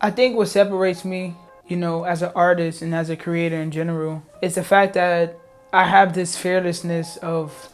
I think what separates me, as an artist and as a creator in general, is the fact that I have this fearlessness of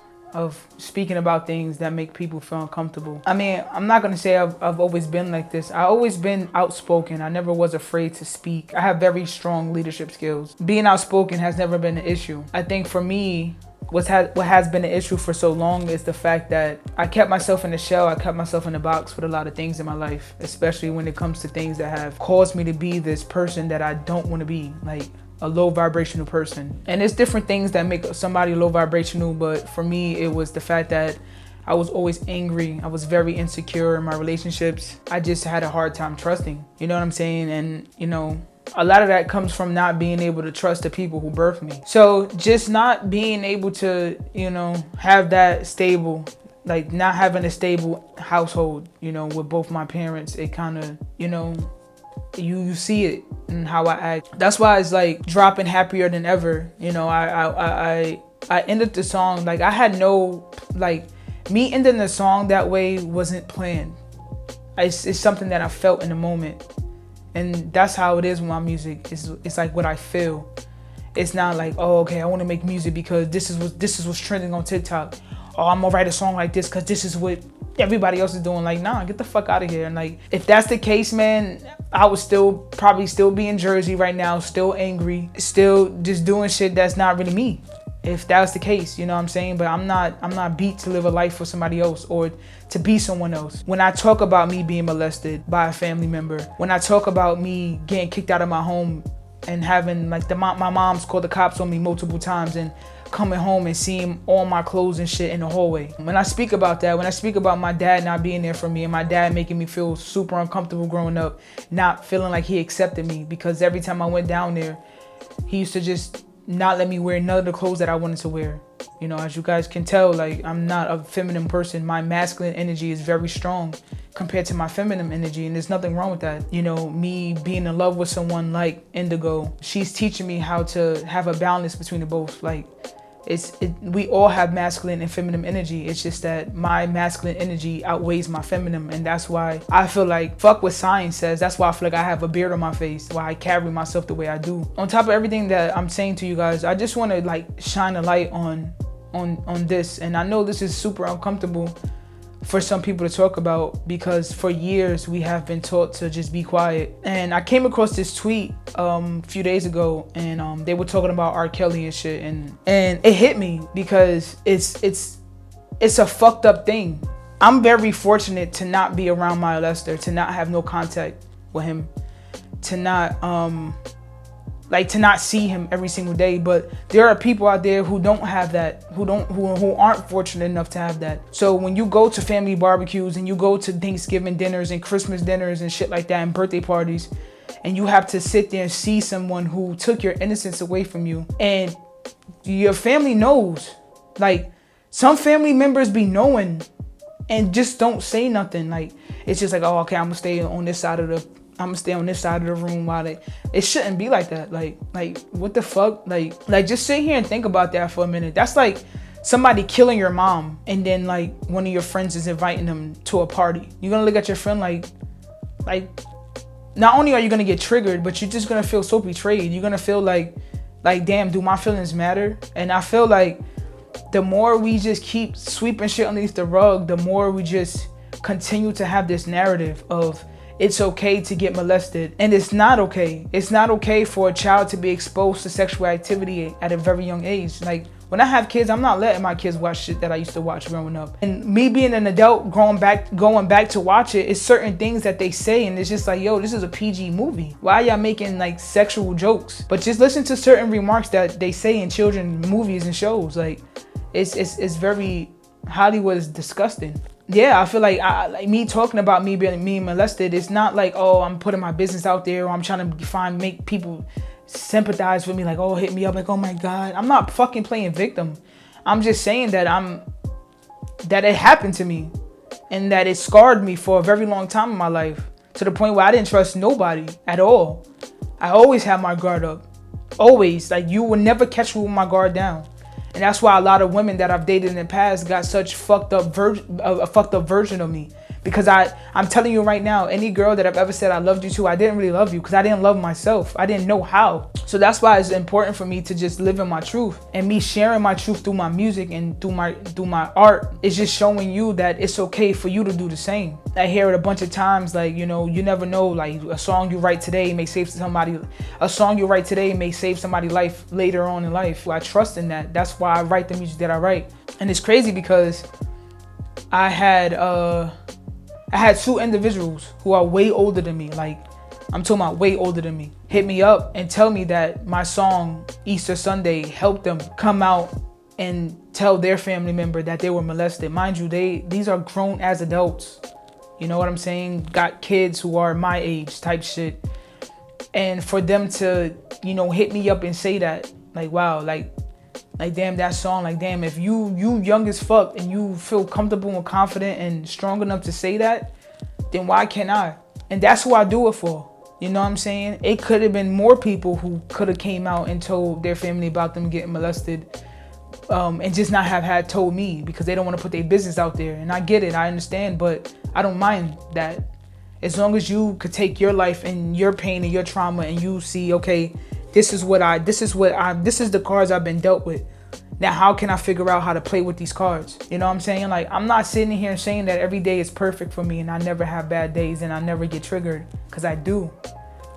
speaking about things that make people feel uncomfortable. I mean, I'm not gonna say I've always been like this. I always been outspoken. I never was afraid to speak. I have very strong leadership skills. Being outspoken has never been an issue. I think for me, what has been an issue for so long is the fact that I kept myself in the shell. I kept myself in the box with a lot of things in my life, especially when it comes to things that have caused me to be this person that I don't want to be, like a low vibrational person. And it's different things that make somebody low vibrational, but for me, it was the fact that I was always angry. I was very insecure in my relationships. I just had a hard time trusting, you know what I'm saying? And, a lot of that comes from not being able to trust the people who birthed me. So just not being able to, have that stable, like not having a stable household, with both my parents, it kind of, you see it in how I act. That's why it's like dropping Happier Than Ever. I ended the song, like I had no, like me ending the song that way wasn't planned. It's something that I felt in the moment. And that's how it is with my music. It's like what I feel. It's not like, oh, okay, I want to make music because this is what's trending on TikTok. Oh, I'm gonna write a song like this because this is what everybody else is doing. Like, nah, get the fuck out of here. And like, if that's the case, man, I would probably still be in Jersey right now, still angry, still just doing shit that's not really me. If that was the case, you know what I'm saying? But I'm not beat to live a life for somebody else or to be someone else. When I talk about me being molested by a family member, when I talk about me getting kicked out of my home and having like my mom's called the cops on me multiple times and coming home and seeing all my clothes and shit in the hallway. When I speak about that, when I speak about my dad not being there for me and my dad making me feel super uncomfortable growing up, not feeling like he accepted me because every time I went down there, he used to just not let me wear none of the clothes that I wanted to wear. As you guys can tell, like I'm not a feminine person. My masculine energy is very strong compared to my feminine energy, and there's nothing wrong with that. Me being in love with someone like Indigo, she's teaching me how to have a balance between the both. Like we all have masculine and feminine energy. It's just that my masculine energy outweighs my feminine, and that's why I feel like fuck what science says. That's why I feel like I have a beard on my face, why I carry myself the way I do. On top of everything that I'm saying to you guys, I just want to like shine a light on this. And I know this is super uncomfortable for some people to talk about because for years we have been taught to just be quiet. And I came across this tweet a few days ago, and they were talking about R. Kelly and shit, and it hit me because it's a fucked up thing. I'm very fortunate to not be around my molester, to not have no contact with him, to not to not see him every single day. But there are people out there who don't have that, who aren't fortunate enough to have that. So when you go to family barbecues and you go to Thanksgiving dinners and Christmas dinners and shit like that and birthday parties, and you have to sit there and see someone who took your innocence away from you, and your family knows, like some family members be knowing and just don't say nothing. Like it's just like, oh, okay, I'm gonna stay on this side of the room while it shouldn't be like that. Like what the fuck? Like just sit here and think about that for a minute. That's like somebody killing your mom and then like one of your friends is inviting them to a party. You're gonna look at your friend like not only are you gonna get triggered, but you're just gonna feel so betrayed. You're gonna feel like damn, do my feelings matter? And I feel like the more we just keep sweeping shit underneath the rug, the more we just continue to have this narrative of it's okay to get molested. And it's not okay. It's not okay for a child to be exposed to sexual activity at a very young age. Like when I have kids, I'm not letting my kids watch shit that I used to watch growing up. And me being an adult, going back to watch it, it's certain things that they say and it's just like, yo, this is a PG movie. Why y'all making like sexual jokes? But just listen to certain remarks that they say in children movies and shows. Like it's very, Hollywood is disgusting. Yeah, I feel like me talking about me being molested, it's not like, oh, I'm putting my business out there or I'm trying to make people sympathize with me, like, oh, hit me up, like, oh my God. I'm not fucking playing victim. I'm just saying that it happened to me and that it scarred me for a very long time in my life to the point where I didn't trust nobody at all. I always had my guard up. Always. Like, you will never catch me with my guard down. And that's why a lot of women that I've dated in the past got such a fucked up version of me, Because I'm telling you right now, any girl that I've ever said I loved you to, I didn't really love you because I didn't love myself. I didn't know how. So that's why it's important for me to just live in my truth. And me sharing my truth through my music and through my art is just showing you that it's okay for you to do the same. I hear it a bunch of times, like, you know, you never know, like a song you write today may save somebody's life later on in life. I trust in that. That's why I write the music that I write. And it's crazy because I had 2 individuals who are way older than me, like I'm talking about way older than me, hit me up and tell me that my song Easter Sunday helped them come out and tell their family member that they were molested. Mind you, these are grown as adults. You know what I'm saying? Got kids who are my age type shit. And for them to, you know, hit me up and say that, like, wow, like damn, that song, like damn, if you young as fuck and you feel comfortable and confident and strong enough to say that, then why can't I? And that's who I do it for. You know what I'm saying? It could have been more people who could have came out and told their family about them getting molested, and just not have had told me because they don't want to put their business out there. And I get it, I understand, but I don't mind that. As long as you could take your life and your pain and your trauma and you see, okay, this is the cards I've been dealt with. Now, how can I figure out how to play with these cards? You know what I'm saying? Like, I'm not sitting here saying that every day is perfect for me and I never have bad days and I never get triggered, because I do.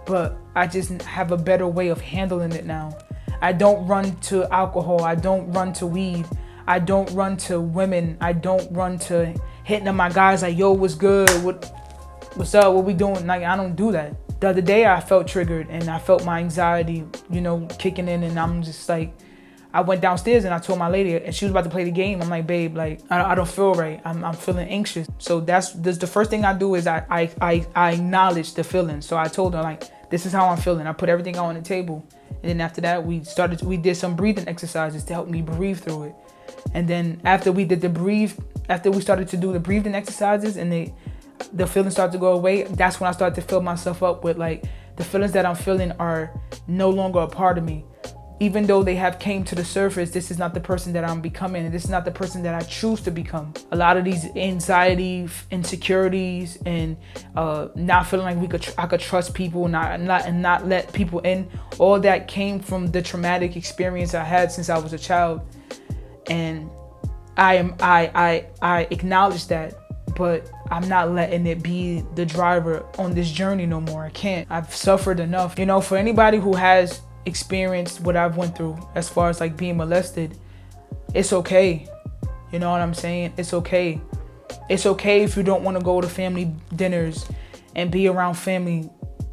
But I just have a better way of handling it now. I don't run to alcohol. I don't run to weed. I don't run to women. I don't run to hitting up my guys like, yo, what's good? What's up? What we doing? Like, I don't do that. The other day I felt triggered and I felt my anxiety, you know, kicking in, and I'm just like, I went downstairs and I told my lady, and she was about to play the game. I'm like, babe, like, I don't feel right. I'm feeling anxious. So that's the first thing I do is I acknowledge the feeling. So I told her, like, this is how I'm feeling. I put everything out on the table. And then after that, we did some breathing exercises to help me breathe through it. And then after we started to do the breathing exercises and the feelings started to go away, that's when I started to fill myself up with, like, the feelings that I'm feeling are no longer a part of me. Even though they have came to the surface, this is not the person that I'm becoming, and this is not the person that I choose to become. A lot of these anxiety, insecurities, and not feeling like I could trust people, and not let people in, all that came from the traumatic experience I had since I was a child. And I acknowledge that, but I'm not letting it be the driver on this journey no more. I can't. I've suffered enough. You know, for anybody who has experienced what I've went through as far as like being molested, it's okay. You know what I'm saying? It's okay. It's okay if you don't want to go to family dinners and be around family,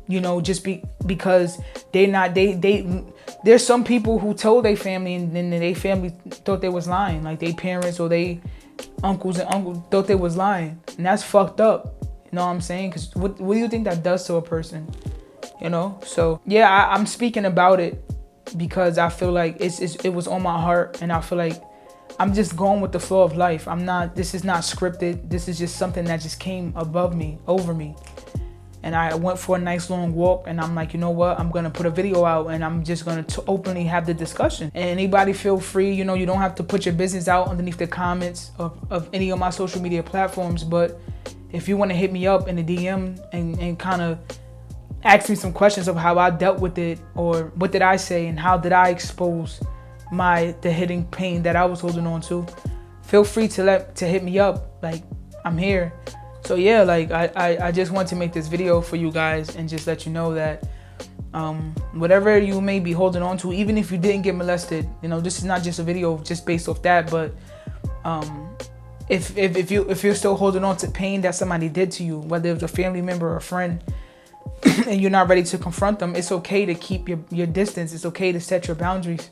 you know, just because there's some people who told their family and then their family thought they was lying, like their parents or they uncles thought they was lying, and that's fucked up. You know what I'm saying? Because what do you think that does to a person? You know? So yeah, I'm speaking about it because I feel like it was on my heart, and I feel like I'm just going with the flow of life. This is not scripted. This is just something that just came over me. And I went for a nice long walk, and I'm like, you know what? I'm gonna put a video out, and I'm just gonna openly have the discussion. And anybody feel free, you know, you don't have to put your business out underneath the comments of any of my social media platforms. But if you wanna hit me up in the DM and kind of ask me some questions of how I dealt with it, or what did I say and how did I expose the hidden pain that I was holding on to, feel free to hit me up. Like, I'm here. So yeah, like I just want to make this video for you guys and just let you know that whatever you may be holding on to, even if you didn't get molested, you know, this is not just a video just based off that, but if you're still holding on to pain that somebody did to you, whether it was a family member or a friend, and you're not ready to confront them, it's okay to keep your distance. It's okay to set your boundaries.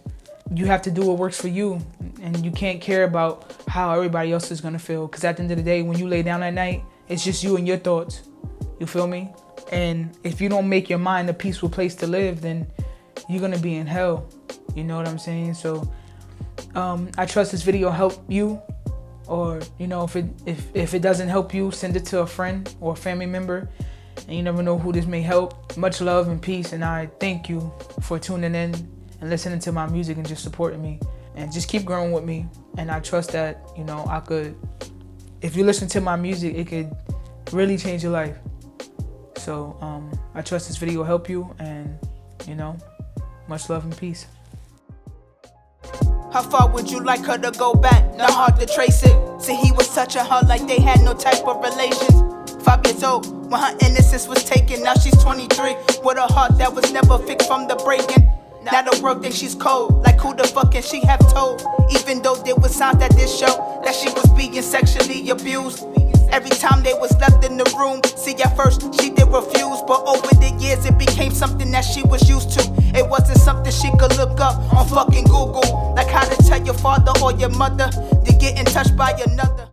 You have to do what works for you, and you can't care about how everybody else is gonna feel, because at the end of the day, when you lay down at night, it's just you and your thoughts. You feel me? And if you don't make your mind a peaceful place to live, then you're gonna be in hell. You know what I'm saying? So I trust this video helped you, or you know, if it doesn't help you, send it to a friend or a family member. And you never know who this may help. Much love and peace, and I thank you for tuning in and listening to my music and just supporting me. And just keep growing with me. And I trust that, you know, if you listen to my music, it could really change your life. So I trust this video will help you, and much love and peace. How far would you like her to go back? Not hard to trace it. See, he was touching her like they had no type of relations. 5 years old when her innocence was taken. Now she's 23 with a heart that was never fixed from the breaking. Now the world thinks she's cold. Like who the fuck can she have told? Even though there was signs that this show that she was being sexually abused. Every time they was left in the room, see at first she did refuse, but over the years it became something that she was used to. It wasn't something she could look up on fucking Google, like how to tell your father or your mother to get in touch by another.